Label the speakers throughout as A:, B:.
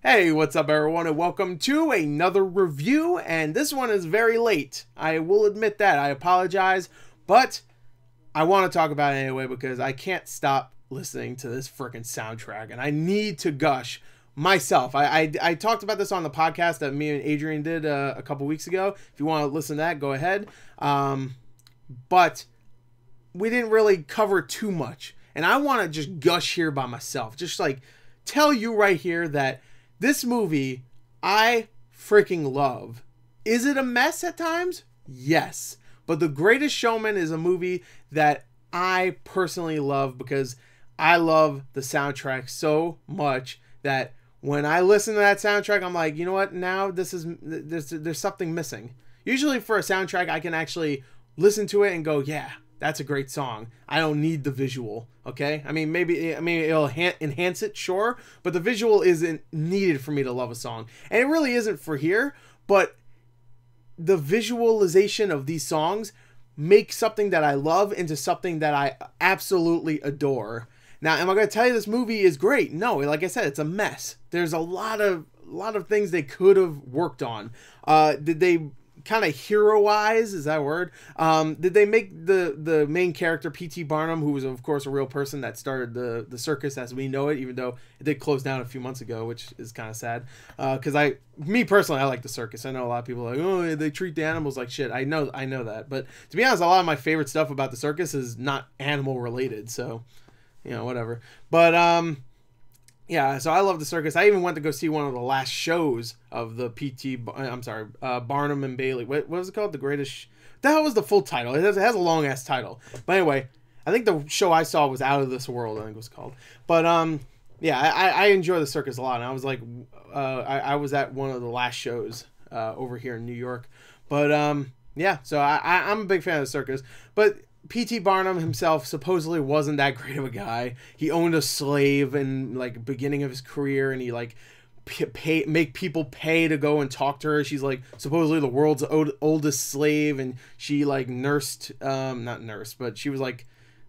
A: Hey, what's up everyone, and welcome to another review, and this one is very late. I will admit that, I apologize, but I want to talk about it anyway because I can't stop listening to this freaking soundtrack, and I need to gush myself. I talked about this on the podcast that me and Adrian did a couple weeks ago. If you want to listen to that, go ahead. But we didn't really cover too much, and I want to just gush here by myself. Just like tell you right here that this movie, I freaking love. Is it a mess at times? Yes. But The Greatest Showman is a movie that I personally love because I love the soundtrack so much that when I listen to that soundtrack, I'm like, you know what? Now there's something missing. Usually for a soundtrack, I can actually listen to it and go, yeah, that's a great song. I don't need the visual, okay? I mean, maybe it'll enhance it, sure, but the visual isn't needed for me to love a song. And it really isn't for here, but the visualization of these songs make something that I love into something that I absolutely adore. Now, am I going to tell you this movie is great? No, like I said, it's a mess. There's a lot of things they could have worked on. Did they kind of heroize, is that a word? Did they make the main character P.T. Barnum, who was of course a real person that started the circus as we know it, even though it did close down a few months ago, which is kind of sad, because me personally, I like the circus. I know a lot of people are like, oh, they treat the animals like shit. I know that, but to be honest, a lot of my favorite stuff about the circus is not animal related, so you know, whatever. But yeah, so I love the circus. I even went to go see one of the last shows of the Barnum and Bailey. What was it called? The Greatest... That was the full title. It has a long-ass title. But anyway, I think the show I saw was Out of This World, I think it was called. But, yeah, I enjoy the circus a lot. And I was like... I was at one of the last shows over here in New York. But, yeah, so I'm a big fan of the circus. But P.T. Barnum himself supposedly wasn't that great of a guy. He owned a slave in like beginning of his career, and he like make people pay to go and talk to her. She's like supposedly the world's oldest slave, and she like nursed, not nursed, but she was like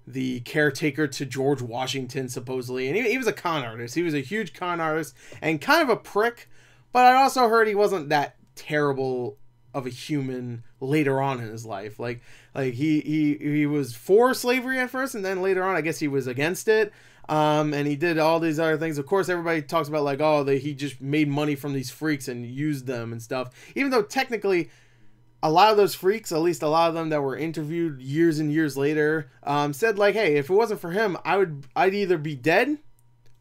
A: the caretaker to George Washington supposedly. And he was a con artist. He was a huge con artist and kind of a prick. But I also heard he wasn't that terrible of a human later on in his life. Like he was for slavery at first, and then later on I guess he was against it, and he did all these other things. Of course everybody talks about like, oh, he just made money from these freaks and used them and stuff, even though technically a lot of those freaks, at least a lot of them that were interviewed years and years later, said like, hey, if it wasn't for him, I'd either be dead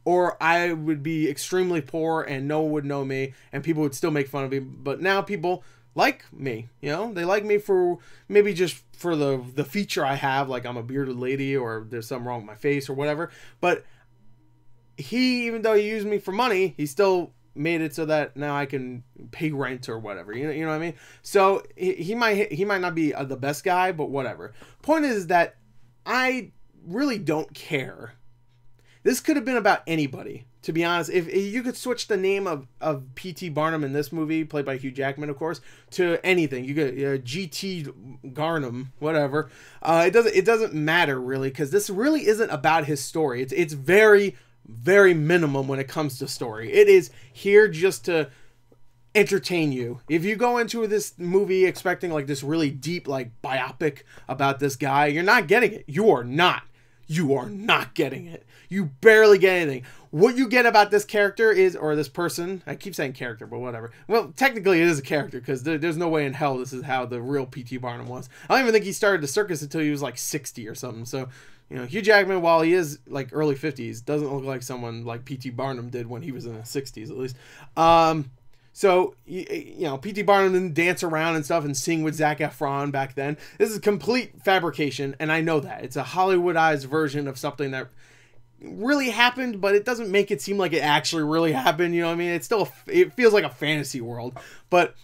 A: or I would be extremely poor and no one would know me and people would still make fun of me. But now people like me, you know, they like me for maybe just for the feature I have, like I'm a bearded lady or there's something wrong with my face or whatever. But even though he used me for money, he still made it so that now I can pay rent or whatever. You know what I mean? So he might not be the best guy, but whatever. Point is that I really don't care. This could have been about anybody, to be honest. If you could switch the name of P.T. Barnum in this movie, played by Hugh Jackman, of course, to anything, you could G.T. Garnum, whatever. It doesn't matter really, because this really isn't about his story. It's very, very minimum when it comes to story. It is here just to entertain you. If you go into this movie expecting like this really deep like biopic about this guy, you're not getting it. You are not getting it. You barely get anything. What you get about this character is, or this person, I keep saying character, but whatever. Well, technically it is a character, because there's no way in hell this is how the real P.T. Barnum was. I don't even think he started the circus until he was like 60 or something. So, you know, Hugh Jackman, while he is like early 50s, doesn't look like someone like P.T. Barnum did when he was in the 60s at least. So, you know, P.T. Barnum didn't dance around and stuff and sing with Zac Efron back then. This is complete fabrication, and I know that. It's a Hollywoodized version of something that really happened, but it doesn't make it seem like it actually really happened, you know what I mean? It's still, it feels like a fantasy world. But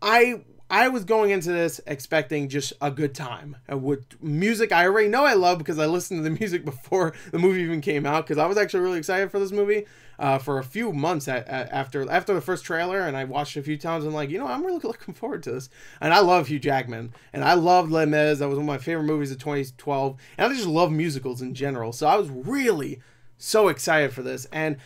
A: I was going into this expecting just a good time. With music I already know I love because I listened to the music before the movie even came out, because I was actually really excited for this movie for a few months after the first trailer, and I watched it a few times. And I'm like, you know, I'm really looking forward to this. And I love Hugh Jackman, and I loved Les Mis. That was one of my favorite movies of 2012, and I just love musicals in general. So I was really so excited for this, and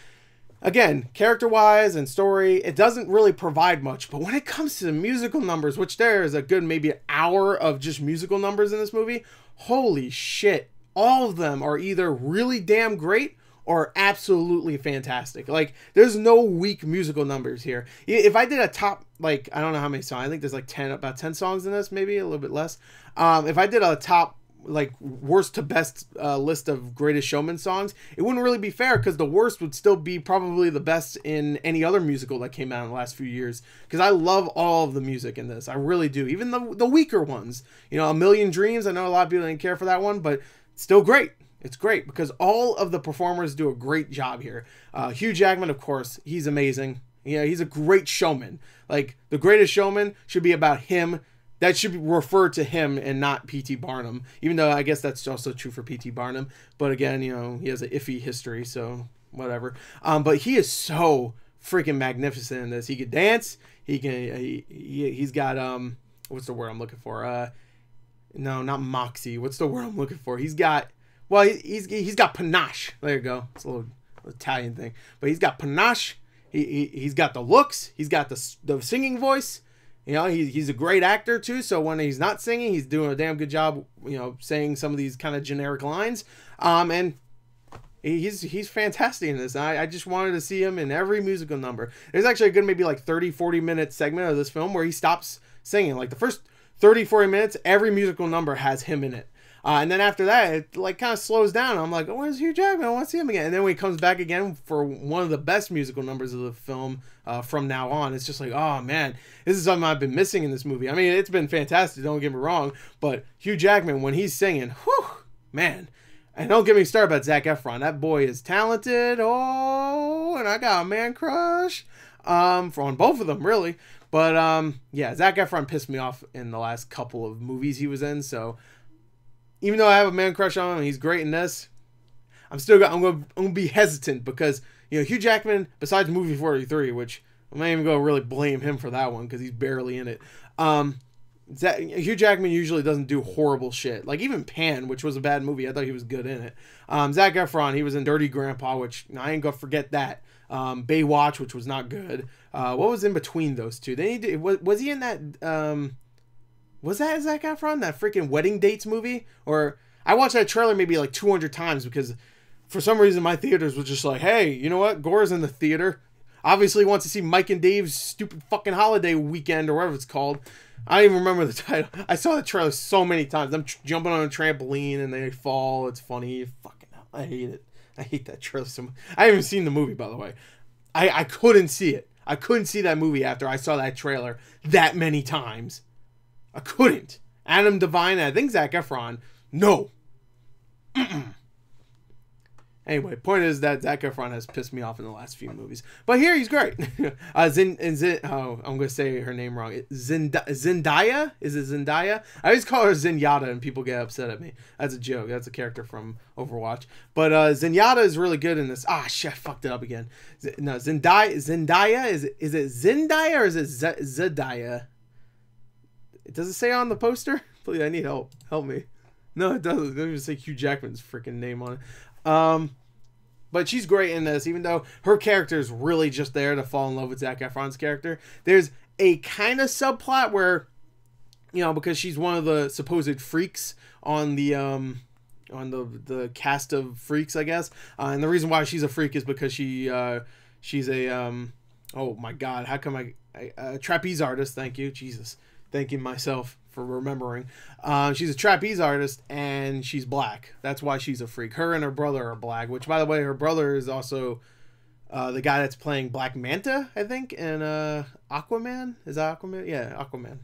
A: Again, character-wise and story, it doesn't really provide much. But when it comes to the musical numbers, which there is a good maybe an hour of just musical numbers in this movie, holy shit. All of them are either really damn great or absolutely fantastic. Like, there's no weak musical numbers here. If I did a top, like, I don't know how many songs. I think there's like about 10 songs in this, maybe a little bit less. If I did a top, like, worst to best list of Greatest Showman songs, it wouldn't really be fair because the worst would still be probably the best in any other musical that came out in the last few years, because I love all of the music in this. I really do. Even the weaker ones. You know, A Million Dreams, I know a lot of people didn't care for that one, but still great. It's great because all of the performers do a great job here. Hugh Jackman, of course, he's amazing. Yeah, he's a great showman. Like, The Greatest Showman should be about him. That should be referred to him and not P.T. Barnum, even though I guess that's also true for P.T. Barnum. But again, you know, he has an iffy history, so whatever. But he is so freaking magnificent in this. He can dance. He's got what's the word I'm looking for? No, not moxie. What's the word I'm looking for? He's got, well, he's got panache. There you go. It's a little Italian thing, but he's got panache. He's got the looks. He's got the singing voice. You know, he's a great actor too. So when he's not singing, he's doing a damn good job. You know, saying some of these kind of generic lines. And he's fantastic in this. I just wanted to see him in every musical number. There's actually a good maybe like 30-40 minute segment of this film where he stops singing. Like the first 30-40 minutes, every musical number has him in it. And then after that, it like kind of slows down. I'm like, oh, where's Hugh Jackman? I want to see him again. And then when he comes back again for one of the best musical numbers of the film from now on, it's just like, oh man, this is something I've been missing in this movie. I mean, it's been fantastic, don't get me wrong, but Hugh Jackman, when he's singing, whew, man. And don't get me started about Zac Efron. That boy is talented. Oh, and I got a man crush on both of them, really. But yeah, Zac Efron pissed me off in the last couple of movies he was in, so even though I have a man crush on him and he's great in this, I'm going to be hesitant because, you know, Hugh Jackman, besides movie 43, which I'm not even going to really blame him for that one because he's barely in it. Hugh Jackman usually doesn't do horrible shit. Like even Pan, which was a bad movie, I thought he was good in it. Zac Efron, he was in Dirty Grandpa, which I ain't going to forget that. Baywatch, which was not good. What was in between those two? Was he in that... Was that Zac Efron? That freaking Wedding Dates movie? Or I watched that trailer maybe like 200 times because for some reason my theaters was just like, hey, you know what? Gore's in the theater. Obviously wants to see Mike and Dave's stupid fucking holiday weekend or whatever it's called. I don't even remember the title. I saw the trailer so many times. I'm jumping on a trampoline and they fall. It's funny. Fucking hell. I hate it. I hate that trailer so much. I haven't seen the movie, by the way. I couldn't see it. I couldn't see that movie after I saw that trailer that many times. I couldn't. Adam Devine, and I think Zac Efron. No. Anyway, point is that Zac Efron has pissed me off in the last few movies. But here he's great. I'm going to say her name wrong. Zendaya? Is it Zendaya? I always call her Zenyatta and people get upset at me. That's a joke. That's a character from Overwatch. But Zenyatta is really good in this. Ah, shit, I fucked it up again. No, Zendaya. Is it Zendaya or is it Zendaya? Does it say on the poster? Please, I need help. Help me. No, it doesn't. It doesn't even say Hugh Jackman's freaking name on it. But she's great in this, even though her character is really just there to fall in love with Zac Efron's character. There's a kind of subplot where, you know, because she's one of the supposed freaks on the cast of freaks, I guess. And the reason why she's a freak is because she's a oh my god, how come a trapeze artist? Thank you, Jesus. Thanking myself for remembering. She's a trapeze artist and she's black. That's why she's a freak. Her and her brother are black, which, by the way, her brother is also the guy that's playing Black Manta, I think, and Aquaman. Is that Aquaman? Yeah, Aquaman.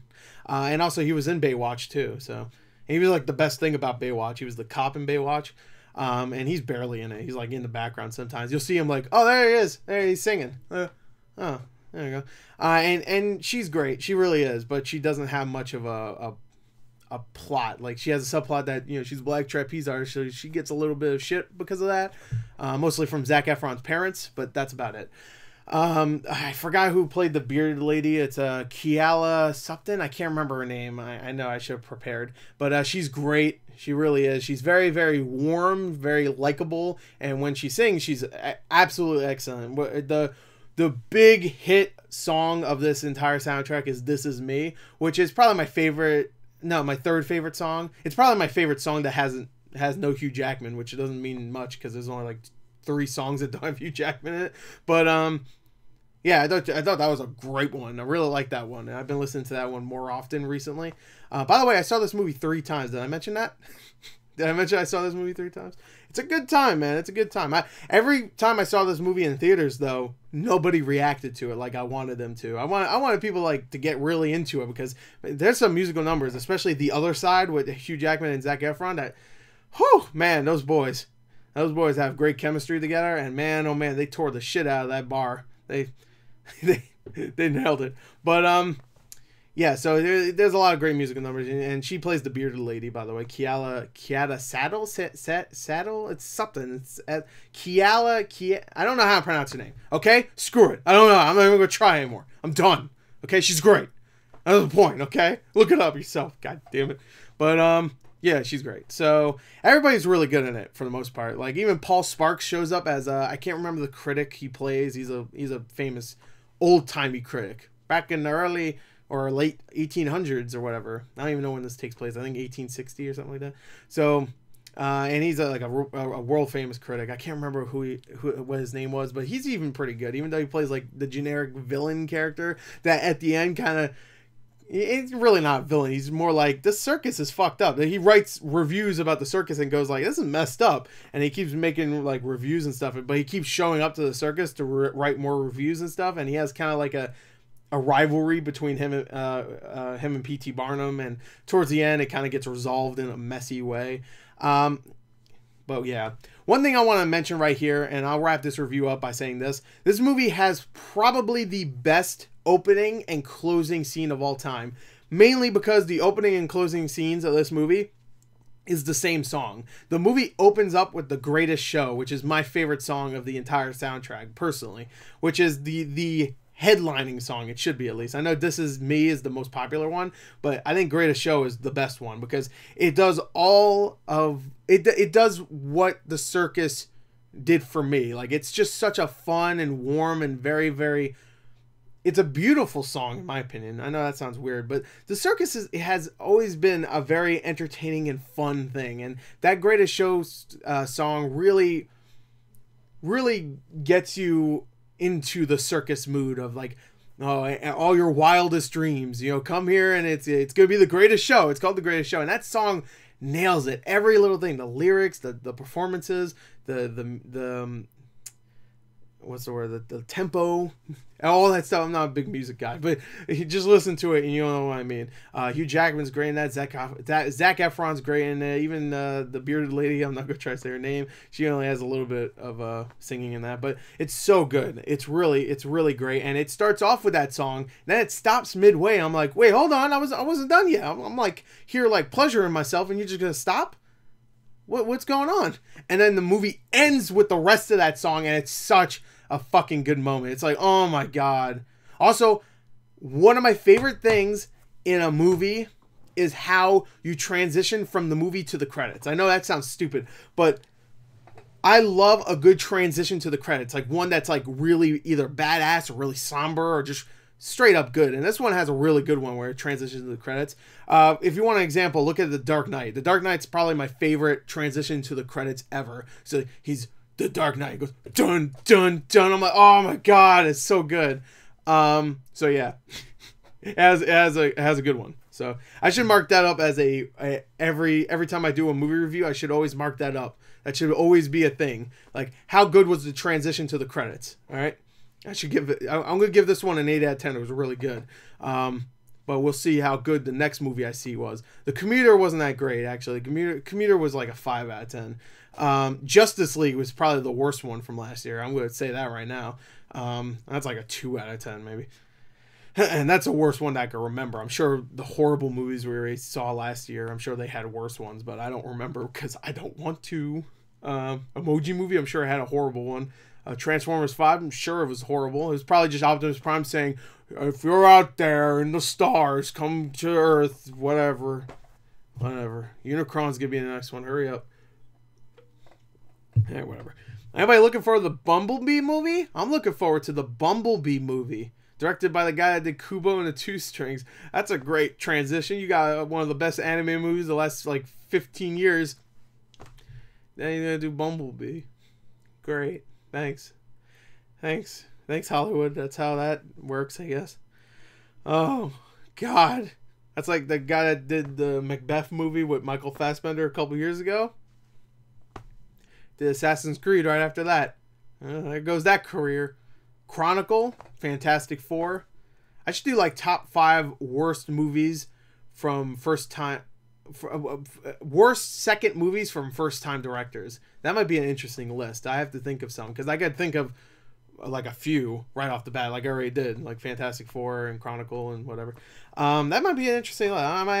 A: And also he was in Baywatch too. So and he was like the best thing about Baywatch. He was the cop in Baywatch. And he's barely in it. He's like in the background sometimes. You'll see him like, oh, there he is. There he's singing. Oh. There you go. And she's great. She really is, but she doesn't have much of a plot. Like she has a subplot that, you know, she's a black trapeze artist, so she gets a little bit of shit because of that. Mostly from Zac Efron's parents, but that's about it. I forgot who played the bearded lady. It's Kiala something. I can't remember her name. I know I should have prepared, but she's great. She really is. She's very, very warm, very likable, and when she sings, she's absolutely excellent. The big hit song of this entire soundtrack is "This Is Me," which is probably my favorite. No, my third favorite song. It's probably my favorite song that has no Hugh Jackman, which doesn't mean much because there's only like 3 songs that don't have Hugh Jackman in it. But yeah, I thought that was a great one. I really like that one, and I've been listening to that one more often recently. By the way, I saw this movie 3 times. Did I mention that? Did I mention I saw this movie 3 times? It's a good time, man. It's a good time. Every time I saw this movie in theaters, though, nobody reacted to it like I wanted them to. I wanted people like to get really into it because there's some musical numbers, especially The Other Side with Hugh Jackman and Zac Efron. That, whew, man, those boys have great chemistry together, and man, oh man, they tore the shit out of that bar. They nailed it. But yeah, so there's a lot of great musical numbers, and she plays the bearded lady, by the way. Kiala Saddle. It's something. It's Kiala. I don't know how to pronounce her name. Okay, screw it. I don't know. I'm not even gonna try anymore. I'm done. Okay, she's great. That's the point. Okay, look it up yourself. God damn it. But yeah, she's great. So everybody's really good in it for the most part. Like even Paul Sparks shows up as I can't remember the critic he plays. He's a famous old-timey critic back in the early or late 1800s or whatever. I don't even know when this takes place. I think 1860 or something like that. So and he's like a world famous critic. I can't remember what his name was, but he's even pretty good, even though he plays like the generic villain character that at the end kind of, it's really not a villain. He's more like, this circus is fucked up. He writes reviews about the circus and goes like, this is messed up. And he keeps making like reviews and stuff, but he keeps showing up to the circus to write more reviews and stuff. And he has kind of like a rivalry between him and P.T. Barnum. And towards the end, it kind of gets resolved in a messy way. But yeah, one thing I want to mention right here, and I'll wrap this review up by saying this movie has probably the best opening and closing scene of all time, mainly because the opening and closing scenes of this movie is the same song. The movie opens up with The Greatest Show, which is my favorite song of the entire soundtrack personally, which is the headlining song. It should be, at least. I know This Is Me is the most popular one, but I think Greatest Show is the best one because it does all of it does what the circus did for me. Like, it's just such a fun and warm and very, very, it's a beautiful song in my opinion. I know that sounds weird, but the circus has always been a very entertaining and fun thing, and that Greatest Show song really gets you into the circus mood of like, oh, all your wildest dreams, you know, come here and it's gonna be the greatest show. It's called The Greatest Show, and that song nails it. Every little thing, the lyrics, the performances, the what's the word, the tempo, all that stuff. I'm not a big music guy, but you just listen to it and you know what I mean. Hugh Jackman's great in that. Zac Efron's great in it. Even the bearded lady, I'm not gonna try to say her name, she only has a little bit of singing in that, but it's so good. It's really great. And it starts off with that song, then it stops midway. I'm like, wait, hold on, I wasn't done yet. I'm like here like pleasuring myself, and you're just gonna stop? What's going on? And then the movie ends with the rest of that song, and it's such a fucking good moment. It's like, oh my god. Also, one of my favorite things in a movie is how you transition from the movie to the credits. I know that sounds stupid, but I love a good transition to the credits. Like one that's like really either badass or really somber or just straight up good. And this one has a really good one where it transitions to the credits. If you want an example, look at The Dark Knight. The Dark Knight's probably my favorite transition to the credits ever. So he's The Dark Knight. It goes dun dun dun. I'm like, oh my god, it's so good. So yeah, it has a good one. So I should mark that up as every time I do a movie review, I should always mark that up. That should always be a thing. Like, how good was the transition to the credits? All right. I should give it. I'm gonna give this one an 8 out of 10. It was really good. But we'll see how good the next movie I see was. The Commuter wasn't that great, actually. Commuter was like a 5 out of 10. Justice League was probably the worst one from last year. I'm going to say that right now. That's like a 2 out of 10, maybe. And that's the worst one that I can remember. I'm sure the horrible movies we already saw last year, I'm sure they had worse ones, but I don't remember because I don't want to. Emoji Movie, I'm sure it had a horrible one. Transformers 5, I'm sure it was horrible. It was probably just Optimus Prime saying, if you're out there in the stars, come to Earth, whatever. Whatever. Unicron's gonna be in the next one. Hurry up. Yeah, whatever. Anybody looking for the Bumblebee movie? I'm looking forward to the Bumblebee movie. Directed by the guy that did Kubo and the Two Strings. That's a great transition. You got one of the best anime movies the last, like, 15 years. Then you're going to do Bumblebee. Great. Thanks. Thanks. Thanks, Hollywood. That's how that works, I guess. Oh, God. That's like the guy that did the Macbeth movie with Michael Fassbender a couple years ago. Did Assassin's Creed right after that. There goes that career. Chronicle, Fantastic Four. I should do like top 5 worst movies from first time, worst second movies from first time directors. That might be an interesting list. I have to think of some because I could think of like a few right off the bat, like I already did, like Fantastic Four and Chronicle and whatever. That might be an interesting list. I might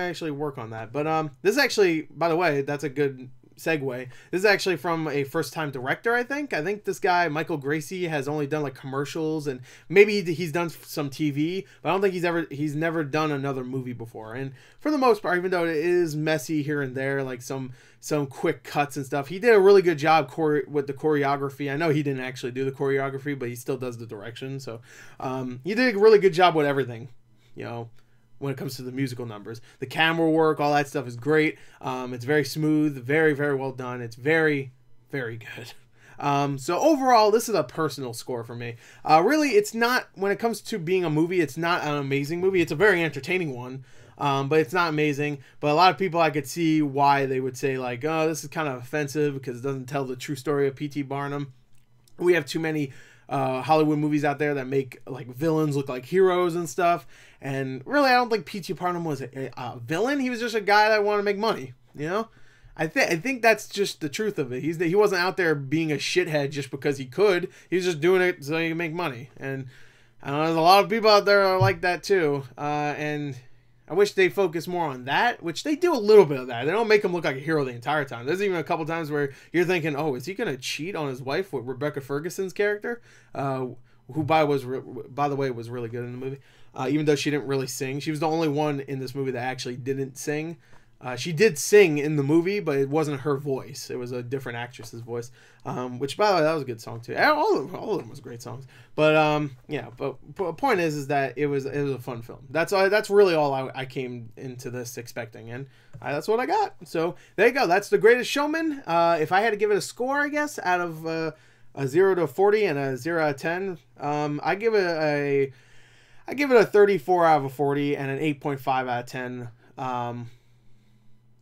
A: actually work on that. But this is actually, by the way, that's a good segue. This is actually from a first-time director, I think. I think this guy, Michael Gracie, has only done like commercials and maybe he's done some TV, but I don't think he's never done another movie before. And for the most part, even though it is messy here and there, like some quick cuts and stuff, he did a really good job with the choreography. I know he didn't actually do the choreography, but he still does the direction. So he did a really good job with everything, you know, when it comes to the musical numbers. The camera work, all that stuff is great. It's very smooth, very, very well done. It's very, very good. So overall, this is a personal score for me. Really, it's not, when it comes to being a movie, it's not an amazing movie. It's a very entertaining one, but it's not amazing. But a lot of people, I could see why they would say like, oh, this is kind of offensive because it doesn't tell the true story of P.T. Barnum. We have too many Hollywood movies out there that make like villains look like heroes and stuff, and really I don't think P.T. Barnum was a villain. He was just a guy that wanted to make money, you know. I think that's just the truth of it. He wasn't out there being a shithead just because he could. He was just doing it so he could make money. And I know there's a lot of people out there are like that too, and I wish they focus more on that, which they do a little bit of that. They don't make him look like a hero the entire time. There's even a couple times where you're thinking, oh, is he going to cheat on his wife with Rebecca Ferguson's character? Who, by the way, was really good in the movie. Even though she didn't really sing. She was the only one in this movie that actually didn't sing. She did sing in the movie, but it wasn't her voice. It was a different actress's voice. Which, by the way, that was a good song too. All of them was great songs. But yeah. But the point is that it was a fun film. That's really all I came into this expecting, and that's what I got. So there you go. That's The Greatest Showman. If I had to give it a score, I guess out of a 0 to 40 and a 0 out of 10, I give it a 34 out of 40 and an 8.5 out of 10.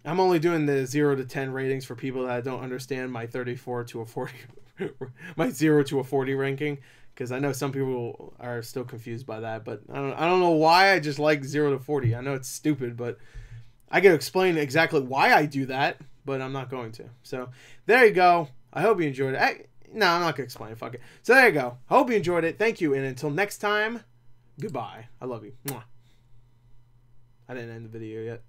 A: I'm only doing the 0 to 10 ratings for people that don't understand my 34 to a 40, my 0 to a 40 ranking, because I know some people are still confused by that. But I don't know why I just like 0 to 40. I know it's stupid, but I can explain exactly why I do that, but I'm not going to. So there you go. I hope you enjoyed it. No, I'm not going to explain it. Fuck it. So there you go. I hope you enjoyed it. Thank you. And until next time, goodbye. I love you. Mwah. I didn't end the video yet.